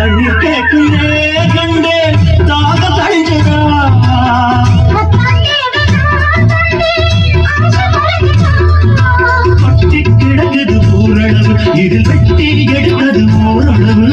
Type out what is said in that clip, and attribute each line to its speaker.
Speaker 1: தண்ணி கேட்குதே கண்டே தாக தழிஞ்சதா பட்டி கிடக்குது ஓரளவு இதில் வெட்டி எடுத்தது ஓரளவு